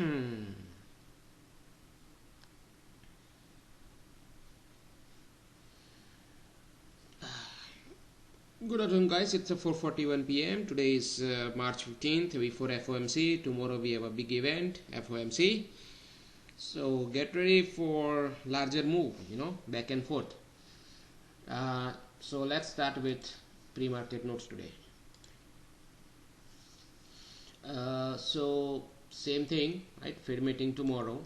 Good afternoon, guys. It's 4:41 p.m. Today is March 15th. Before FOMC. Tomorrow we have a big event, FOMC. So get ready for larger move. Back and forth. So let's start with pre-market notes today. So same thing, right? Fed meeting tomorrow.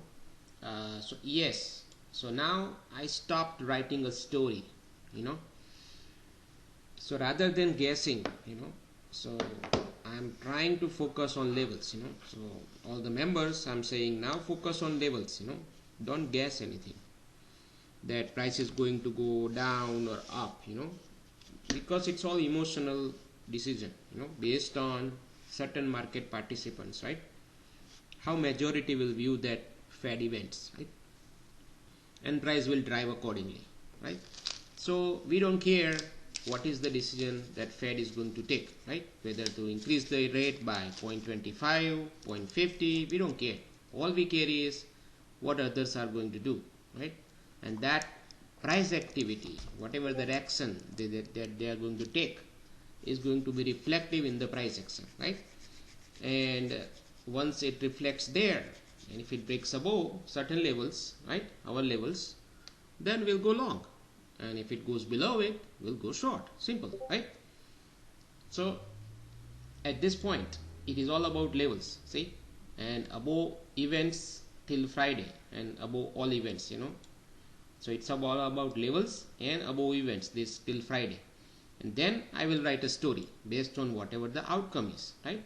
So yes. So now I stopped writing a story. So rather than guessing, so I'm trying to focus on levels, so all the members, I'm saying now focus on levels, don't guess anything that price is going to go down or up, because it's all emotional decision, based on certain market participants, right? How majority will view that Fed events, right? And price will drive accordingly, right? So we don't care what is the decision that Fed is going to take, right? Whether to increase the rate by 0.25, 0.50, we don't care. All we care is what others are going to do, right? And that price activity, whatever the action that they are going to take, is going to be reflective in the price action, right? And once it reflects there, and if it breaks above certain levels, right, our levels, then we'll go long. And if it goes below it, we'll go short. Simple, right? So at this point, it is all about levels, see? And above events till Friday, and above all events, So it's all about levels and above events this till Friday. And then I will write a story based on whatever the outcome is, right?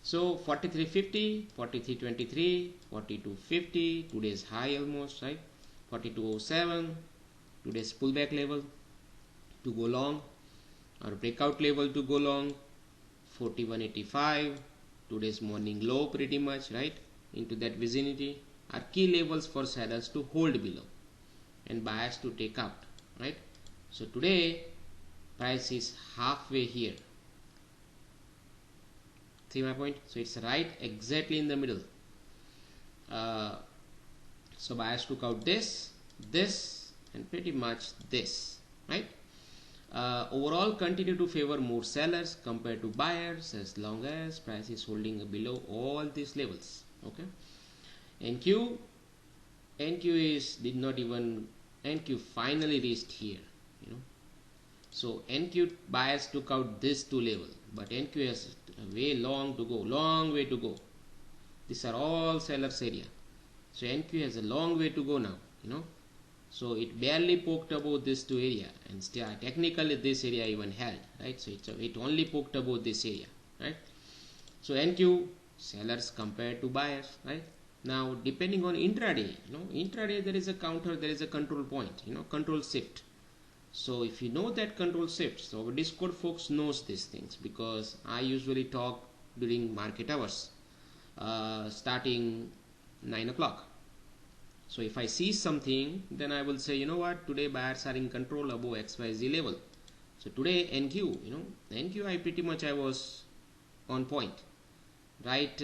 So 43.50, 43.23, 42.50, today's high almost, right? 42.07. Today's pullback level to go long, or breakout level to go long, 41.85, today's morning low pretty much, right, into that vicinity, are key levels for sellers to hold below and buyers to take out, right? So today price is halfway here. See my point? So it's right exactly in the middle. So buyers took out this, and pretty much this, right? Overall continue to favor more sellers compared to buyers as long as price is holding below all these levels, okay? NQ finally reached here, so NQ buyers took out this two level, but NQ has a long way to go. These are all sellers area, so NQ has a long way to go now, So it barely poked above this two area, and still technically this area even held, right? So it only poked above this area, right? So NQ sellers compared to buyers, right? Now depending on intraday, intraday there is a counter, there is a control point, control shift. So if you know that control shift, so our Discord folks knows these things, because I usually talk during market hours, starting 9 o'clock. So if I see something, then I will say, today buyers are in control above XYZ level. So today NQ, NQ I was on point. Right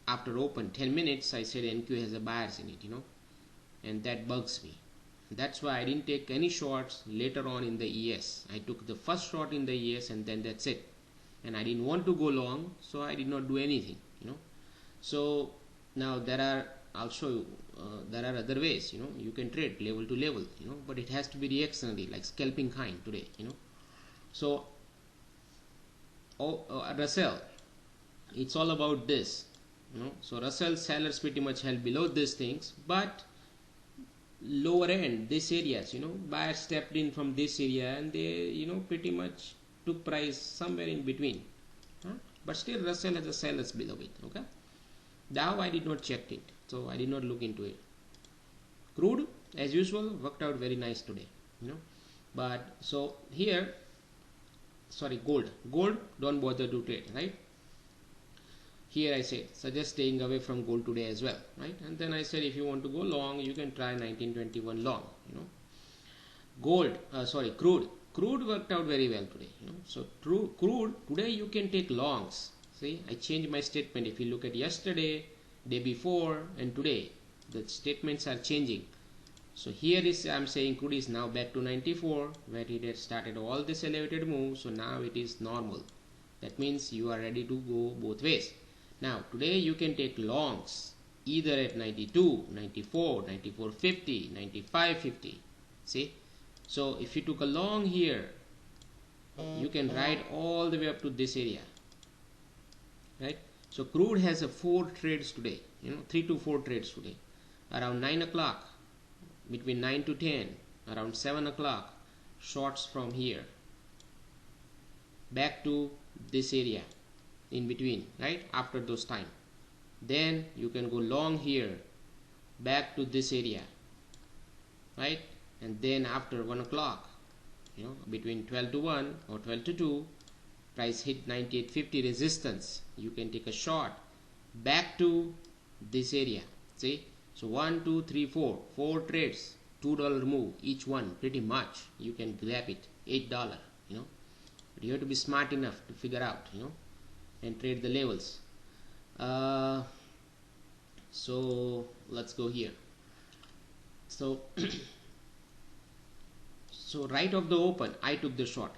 after open 10 minutes, I said NQ has a buyers in it, and that bugs me. That's why I didn't take any shorts later on in the ES. I took the first short in the ES, and then that's it. And I didn't want to go long, so I did not do anything, So now I'll show you, there are other ways, you can trade level to level, but it has to be reactionary, like scalping kind today, So Russell, it's all about this, so Russell sellers pretty much held below these things, but lower end, this areas, buyers stepped in from this area, and they, pretty much took price somewhere in between, but still Russell has a sellers below it, okay? Dow I did not check it, so I did not look into it. Crude as usual worked out very nice today, but so here, sorry, gold don't bother to trade, right? Here I said suggest staying away from gold today as well, right? And then I said if you want to go long, you can try 1921 long, crude worked out very well today, so crude today you can take longs. See, I changed my statement. If you look at yesterday, day before and today the statements are changing. So here is, I'm saying crude is now back to 94 where it had started all this elevated move. So now it is normal. That means you are ready to go both ways. Now today you can take longs either at 92, 94, 94.50, 95.50. See, so if you took a long here, you can ride all the way up to this area, right? So crude has a 4 trades today, 3 to 4 trades today. Around 9 o'clock, between 9 to 10, around 7 o'clock, shorts from here back to this area in between, right? After those time, then you can go long here back to this area, right? And then after 1 o'clock, between 12 to 1 or 12 to 2, price hit 98.50 resistance, you can take a short back to this area. See, so 1 2 3 4 trades, $2 move each one, pretty much you can grab it, $8, but you have to be smart enough to figure out, and trade the levels. So let's go here. So so right off the open I took the short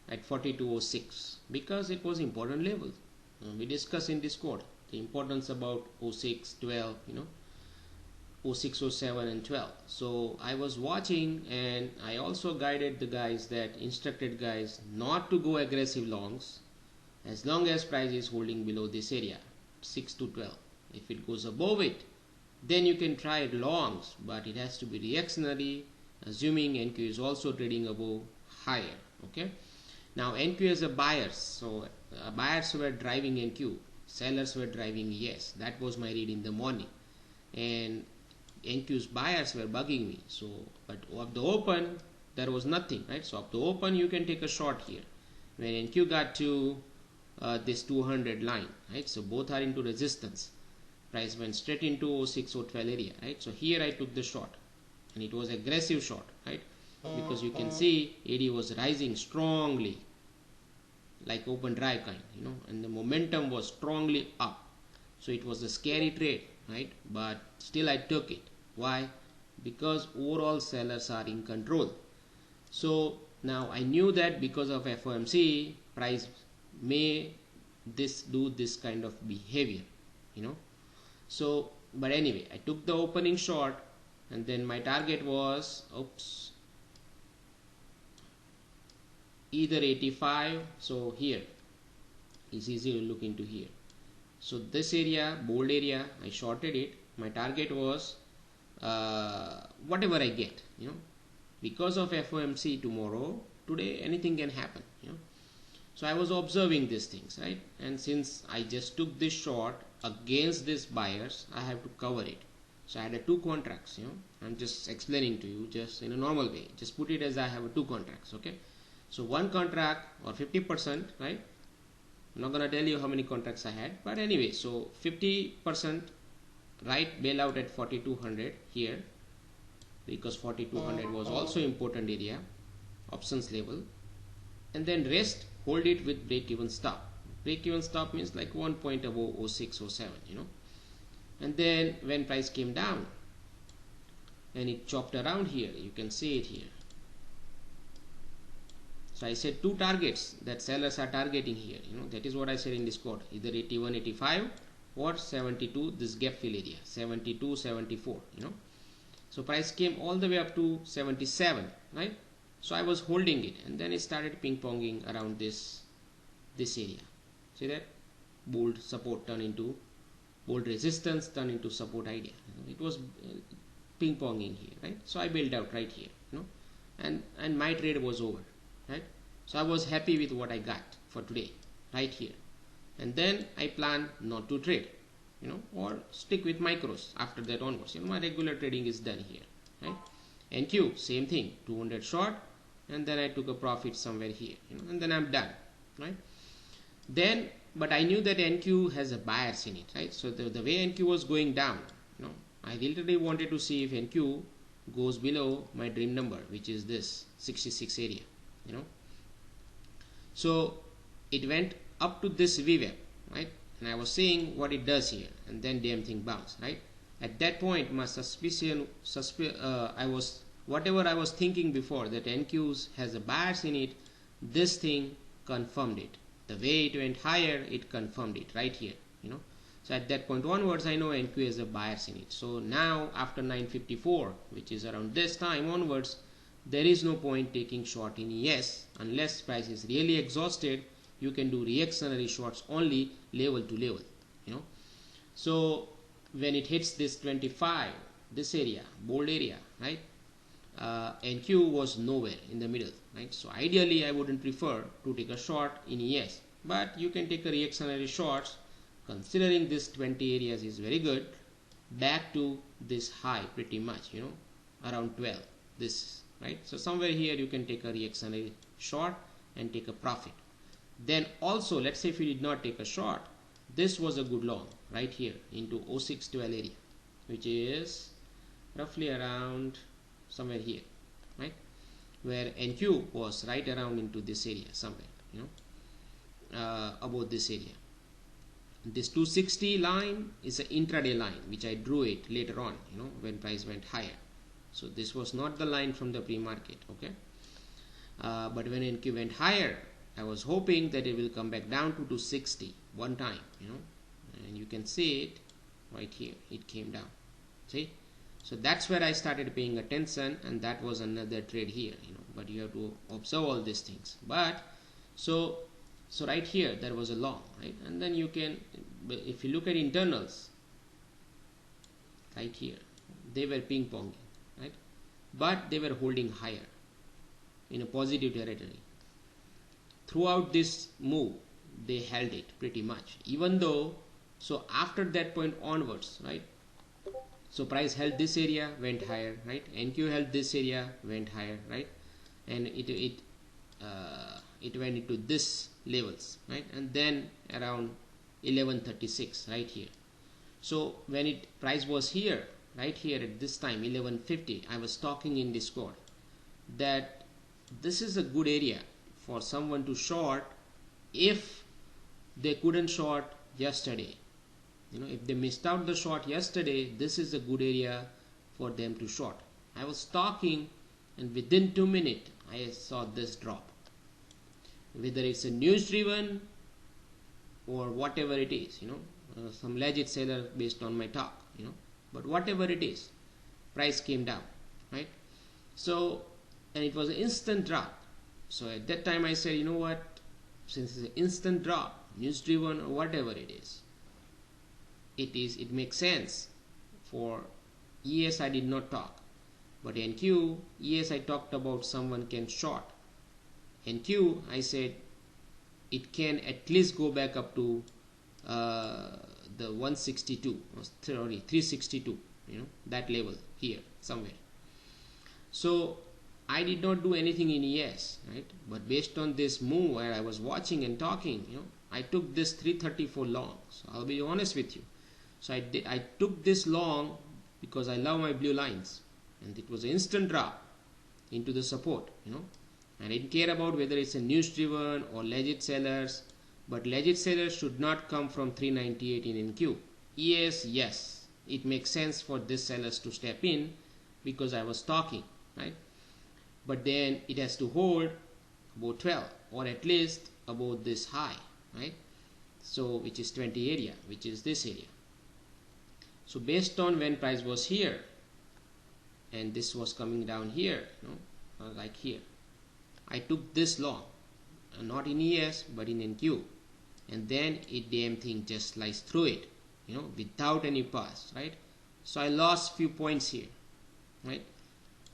at 42.06 because it was important level. We discussed in Discord the importance about 06, 12, 06, 07 and 12. So I was watching, and I also guided the guys, that instructed guys not to go aggressive longs as long as price is holding below this area 6 to 12. If it goes above it, then you can try longs, but it has to be reactionary, assuming NQ is also trading above higher. Okay, now NQ is a buyers, so buyers were driving NQ, sellers were driving yes. That was my read in the morning, and NQ's buyers were bugging me. So but of the open there was nothing, right? So of the open you can take a short here when NQ got to this 200 line, right? So both are into resistance. Price went straight into 06, 012 area, right? So here I took the short, and it was aggressive short, right? Because you can see AD was rising strongly like open drive kind, and the momentum was strongly up. So it was a scary trade, right? But still I took it. Why? Because overall sellers are in control. So now I knew that because of FOMC, price may do this kind of behavior, So but anyway, I took the opening short, and then my target was either 85. So here it's easy to look into here. So this area, bold area, I shorted it. My target was whatever I get, because of FOMC tomorrow, today anything can happen, So I was observing these things, right? And since I just took this short against these buyers, I have to cover it. So I had 2 contracts, I'm just explaining to you just in a normal way. Just put it as I have 2 contracts, okay? So 1 contract or 50%, right? I'm not gonna tell you how many contracts I had, but anyway, so 50%, right, bailout at 4200 here, because 4200 was also important area, options level, and then rest hold it with break even stop. Break even stop means like 1 point above 06, 07, and then when price came down and it chopped around here, you can see it here. So I said 2 targets that sellers are targeting here, that is what I said in Discord, either 81, 85 or 72, this gap fill area, 72, 74, So price came all the way up to 77, right? So I was holding it, and then it started ping-ponging around this area. See that? Bold support turned into bold resistance, turned into support idea. It was ping-ponging here, right? So I bailed out right here, and my trade was over, right? So I was happy with what I got for today, right here. And then I plan not to trade, or stick with micros after that onwards. My regular trading is done here, right? NQ, same thing, 200 short, and then I took a profit somewhere here, and then I'm done, right? Then, but I knew that NQ has a bias in it, right? So the way NQ was going down, I literally wanted to see if NQ goes below my dream number, which is this 66 area, So it went up to this VWAP, right? and I was seeing what it does here, and then damn thing bounced, right? At that point my whatever I was thinking before, that NQs has a bias in it, this thing confirmed it. The way it went higher, it confirmed it right here, so at that point onwards I know NQ has a bias in it. So now after 954, which is around this time onwards, there is no point taking short in ES unless price is really exhausted. You can do reactionary shorts only level to level, so when it hits this 25, this area, bold area, right, NQ was nowhere in the middle, right? So ideally I wouldn't prefer to take a short in ES, but you can take a reactionary shorts considering this 20 areas is very good, back to this high pretty much, around 12, this, right? So somewhere here you can take a reactionary short and take a profit. Then also, let's say if you did not take a short, this was a good long right here into 0612 area, which is roughly around somewhere here, right, where NQ was right around into this area somewhere, about this area. This 260 line is an intraday line, which I drew it later on, when price went higher. So this was not the line from the pre-market, okay? But when NQ went higher, I was hoping that it will come back down to 260 one time, and you can see it right here. It came down, see? So that's where I started paying attention, and that was another trade here, but you have to observe all these things. But so right here there was a long, right, and then you can, if you look at internals right here, they were ping ponging, right, but they were holding higher in a positive territory. Throughout this move they held it pretty much, even though, so after that point onwards, right, so price held this area, went higher, right, NQ held this area, went higher, right, and it went into this levels, right, and then around 1136 right here. So when price was here, right here at this time 1150, I was talking in Discord that this is a good area for someone to short if they couldn't short yesterday. If they missed out the short yesterday, this is a good area for them to short. I was talking, and within 2 minutes I saw this drop. Whether it's a news driven or whatever it is, some legit seller based on my talk, but whatever it is, price came down, right? So, and it was an instant drop. So at that time I said, you know what, since it's an instant drop, news driven or whatever it is, it makes sense. For ES I did not talk, but NQ, ES I talked about someone can short. NQ I said it can at least go back up to the 162, sorry, 362, that level here somewhere. So I did not do anything in ES, right, but based on this move where I was watching and talking, I took this 334 long. So I'll be honest with you. So I took this long because I love my blue lines, and it was an instant drop into the support, and I didn't care about whether it's a news driven or legit sellers, but legit sellers should not come from 398 in NQ. ES, yes, it makes sense for this sellers to step in because I was talking, right, but then it has to hold about 12 or at least about this high, right, so which is 20 area, which is this area. So based on when price was here and this was coming down here, like here, I took this long, not in ES but in NQ, and then it damn thing just sliced through it, without any pass, right? So I lost few points here, right?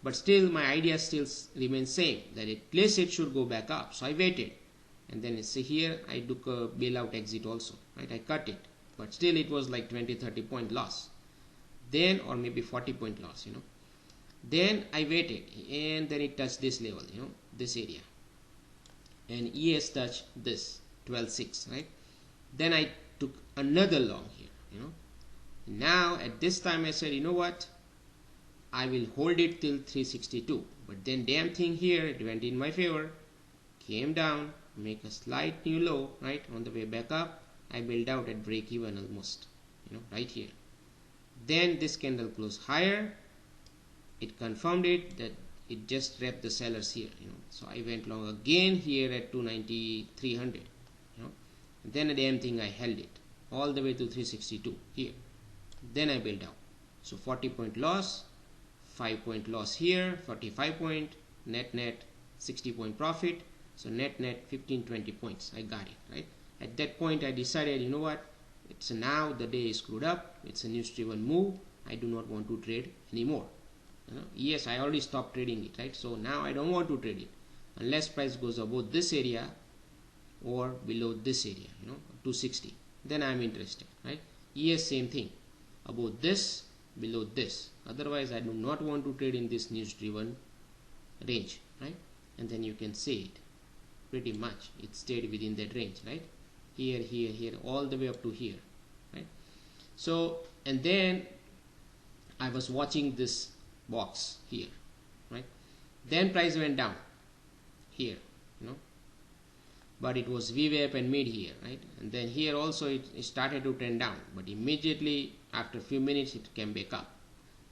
But still my idea still remains same, that at least it should go back up. So I waited, and then see here I took a bailout exit also, right? I cut it, but still it was like 20-30 point loss then, or maybe 40 point loss, Then I waited, and then it touched this level, this area, and ES touched this 12.6, right? Then I took another long here, Now at this time I said, you know what, I will hold it till 362, but then damn thing here, it went in my favor, came down, make a slight new low, right, on the way back up, I built out at break even almost, right here. Then this candle closed higher, it confirmed it that it just wrapped the sellers here, so I went long again here at 290,300, then the damn thing I held it all the way to 362 here, then I built out. So 40 point loss, 5 point loss here, 45 point, net 60 point profit. So net 15-20 points I got it, right? At that point I decided, you know what, it's now the day is screwed up, it's a news driven move, I do not want to trade anymore. Yes, I already stopped trading it, right? So now I don't want to trade it unless price goes above this area or below this area, 260, then I am interested, right? Yes, same thing, above this, below this, otherwise I do not want to trade in this news driven range, right? And then you can see it pretty much it stayed within that range, right? Here, all the way up to here, right? So, and then I was watching this box here, right? Then price went down here, but it was VWAP and mid here, right? And then here also it started to trend down, but immediately after a few minutes it came back up.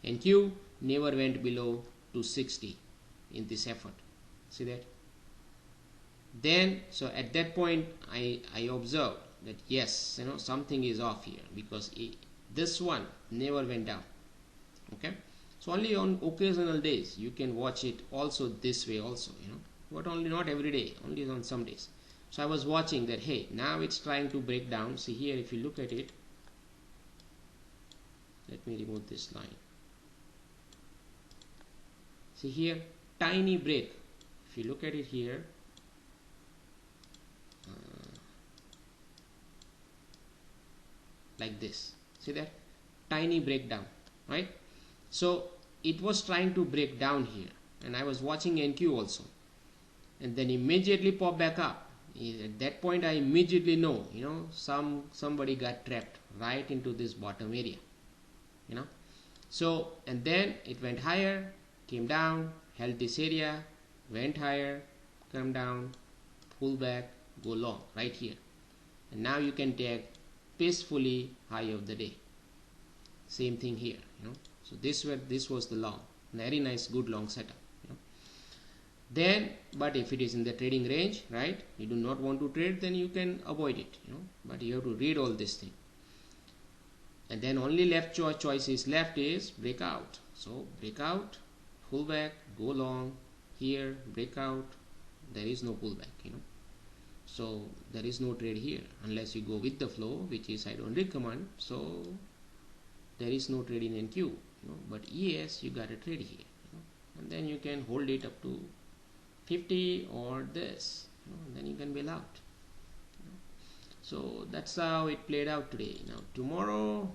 And Q never went below 260 in this effort. See that? Then, so at that point I observed that yes, something is off here, because this one never went down. Okay, so only on occasional days you can watch it also this way also, but only not every day, only on some days. So I was watching that, hey, now it's trying to break down. See here, if you look at it, let me remove this line. See here, tiny break. If you look at it here, like this, see that tiny breakdown, right? So it was trying to break down here, and I was watching NQ also, and then immediately pop back up. At that point I immediately know, somebody got trapped right into this bottom area, so, and then it went higher, came down, held this area, went higher, come down, pull back, go long right here, and now you can take peacefully high of the day. Same thing here, so this was the long, very nice, good long setup. Then, but if it is in the trading range, right, you do not want to trade, then you can avoid it, but you have to read all this thing. And then only left choice is left is breakout. So breakout, pull back, go long, here breakout, there is no pullback, so there is no trade here unless you go with the flow, which is I don't recommend. So there is no trade in NQ, but yes, you got a trade here, and then you can hold it up to 50 or this, and then you can bail out. So that's how it played out today. Now tomorrow,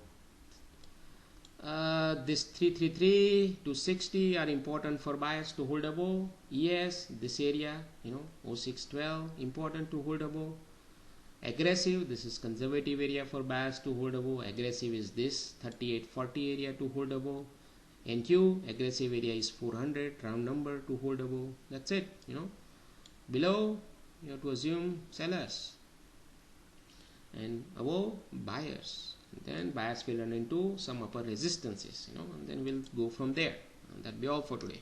this 333 to 60 are important for buyers to hold above. Yes, this area, 0612 important to hold above. Aggressive, this is conservative area for buyers to hold above. Aggressive is this 3840 area to hold above. NQ, aggressive area is 400, round number to hold above. That's it, below you have to assume sellers, and above buyers. And then buyers will run into some upper resistances, and then we'll go from there. And that'll be all for today.